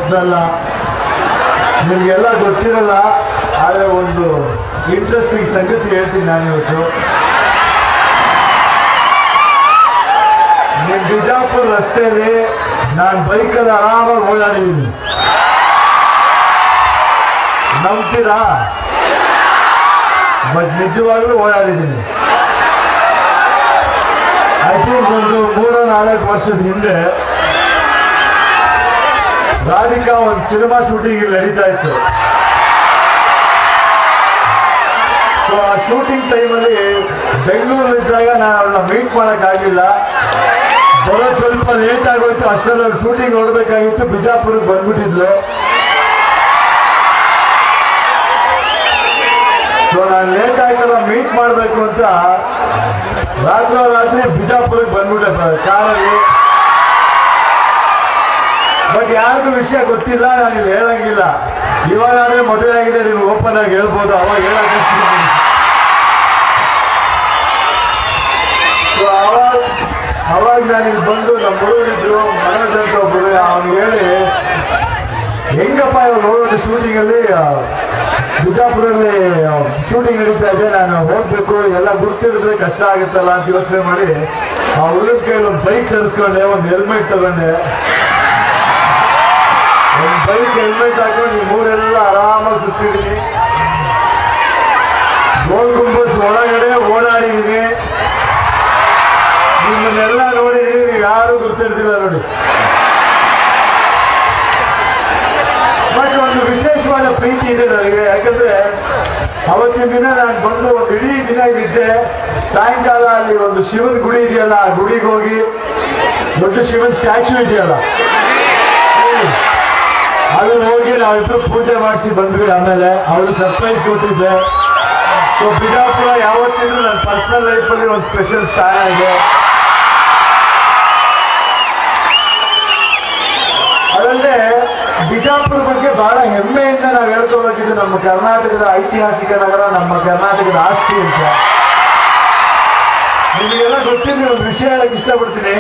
ಹೊಸದಲ್ಲ, ನಿಮ್ಗೆಲ್ಲ ಗೊತ್ತಿರಲ್ಲ. ಆದರೆ ಒಂದು ಇಂಟ್ರೆಸ್ಟಿಂಗ್ ಸಂಗತಿ ಹೇಳ್ತೀನಿ ನಾನಿವತ್ತು. ನಿಮ್ಮ ಬಿಜಾಪುರ ರಸ್ತೆಯಲ್ಲಿ ನಾನು ಬೈಕಲ್ಲಿ ಆರಾಮಾಗಿ ಓಡಾಡಿದ್ದೀನಿ, ನಂಬ್ತೀರಾ? ಬಟ್ ನಿಜವಾಗ್ಲೂ ಓಡಾಡಿದ್ದೀನಿ. ಐ ಥಿಂಕ್ ಒಂದು 3-4 ವರ್ಷದ ಹಿಂದೆ ರಾಧಿಕಾ ಒಂದು ಸಿನಿಮಾ ಶೂಟಿಂಗ್ ಇಲ್ಲಿ ನಡೀತಾ ಇತ್ತು. ಸೊ ಆ ಶೂಟಿಂಗ್ ಟೈಮಲ್ಲಿ ಬೆಂಗಳೂರಲ್ಲಿದ್ದಾಗ ನಾನು ಅವ್ರನ್ನ ಮೀಟ್ ಮಾಡೋಕ್ಕಾಗಲಿಲ್ಲ. ಬರೋದು ಸ್ವಲ್ಪ ಲೇಟ್ ಆಗೋಯ್ತು. ಅಷ್ಟರಲ್ಲಿ ಅವ್ರು ಶೂಟಿಂಗ್ ನೋಡ್ಬೇಕಾಗಿತ್ತು. ಬಿಜಾಪುರಕ್ಕೆ ಬಂದ್ಬಿಟ್ಟಿದ್ಲು. ಸೊ ನಾನು ಲೇಟ್ ಆಯ್ತಲ್ಲ ಮೀಟ್ ಮಾಡಬೇಕು ಅಂತ ರಾತ್ರಿ ಬಿಜಾಪುರಕ್ಕೆ ಬಂದ್ಬಿಟ್ಟೆ ಕಾರಲ್ಲಿ. ಬಟ್ ಯಾರಿಗೂ ವಿಷಯ ಗೊತ್ತಿಲ್ಲ, ನಾನು ಇಲ್ಲಿ ಹೇಳಂಗಿಲ್ಲ. ಇವಾಗಾದ್ರೆ ಮದುವೆ ಆಗಿದೆ, ನೀವು ಓಪನ್ ಆಗಿ ಹೇಳ್ಬೋದು. ಅವಾಗ ಹೇಳಕ್ಕೆ ಅವಾಗ ನಾನು ಇಲ್ಲಿ ಬಂದು ನಮ್ಮ ಹುಡುಗರಿದ್ರು ಮನೋಜ್ ಅಂತ ಒಬ್ಬರು, ಅವ್ನು ಹೇಳಿ ಹೆಂಗಪ್ಪ ಇವಾಗ ನೋಡೋದು ಶೂಟಿಂಗ್ ಅಲ್ಲಿ ಬಿಜಾಪುರಲ್ಲಿ ಶೂಟಿಂಗ್ ನಡೀತಾ ಇದೆ, ನಾನು ಹೋಗ್ಬೇಕು, ಎಲ್ಲ ಗುರ್ತಿಡಿದ್ರೆ ಕಷ್ಟ ಆಗುತ್ತಲ್ಲ ಅಂತ ಯೋಚನೆ ಮಾಡಿ ಆ ಹುಡುಗ ಕೈಲಿ ಒಂದು ಬೈಕ್ ತರಿಸ್ಕೊಂಡೆ, ಒಂದು ಹೆಲ್ಮೆಟ್ ತಗೊಂಡೆ. ಒಂದು ಬೈಕ್ ಹೆಲ್ಮೆಟ್ ಹಾಕೊಂಡು ಈ ಮೂರೆಲ್ಲ ಆರಾಮಾಗಿ ಸುತ್ತಿದ್ದೀನಿ. ಗೋಲ್ ಗುಂಬಸ್ ಒಳಗಡೆ ಓಡಾಡಿದ್ದೀನಿ. ನಿಮ್ಮನ್ನೆಲ್ಲ ನೋಡಿದ್ದೀನಿ, ನೀವು ಯಾರು ಗುರ್ತಿಡ್ತಿಲ್ಲ ನೋಡಿ. ಬಟ್ ಒಂದು ವಿಶೇಷವಾದ ಪ್ರೀತಿ ಇದೆ ನನಗೆ. ಯಾಕಂದ್ರೆ ಅವತ್ತಿನ ದಿನ ನಾನು ಬಂದು ಒಂದು ಇಡೀ ದಿನ ಇದ್ದೆ. ಸಾಯಂಕಾಲ ಅಲ್ಲಿ ಒಂದು ಶಿವನ ಗುಡಿ ಇದೆಯಲ್ಲ, ಆ ಗುಡಿಗೆ ಹೋಗಿ ದೊಡ್ಡ ಶಿವನ್ ಸ್ಟ್ಯಾಚ್ಯೂ ಇದೆಯಲ್ಲ, ಅದನ್ನ ಹೋಗಿ ನಾವಿಬ್ರು ಪೂಜೆ ಮಾಡಿಸಿ ಬಂದ್ವಿ. ಆಮೇಲೆ ಅವಳು ಸರ್ಪ್ರೈಸ್ ಕೊಟ್ಟಿದ್ದೆ. ಸೊ ಬಿಜಾಪುರ ಯಾವತ್ತಿದ್ರು ನನ್ನ ಪರ್ಸನಲ್ ಲೈಫಲ್ಲಿ ಒಂದು ಸ್ಪೆಷಲ್ ಸ್ಥಾನ ಇದೆ. ಅದಲ್ಲದೆ ಬಿಜಾಪುರ ಬಗ್ಗೆ ಬಹಳ ಹೆಮ್ಮೆಯಿಂದ ನಾವು ಹೇಳ್ಕೊಬೇಕಿದ್ದು, ನಮ್ಮ ಕರ್ನಾಟಕದ ಐತಿಹಾಸಿಕ ನಗರ, ನಮ್ಮ ಕರ್ನಾಟಕದ ಆಸ್ತಿ ಅಂತ. ನಿಮಗೆಲ್ಲ ಗೊತ್ತಿದ್ರೆ ಒಂದು ವಿಷಯ ಹೇಳಕ್ ಇಷ್ಟಪಡ್ತೀನಿ.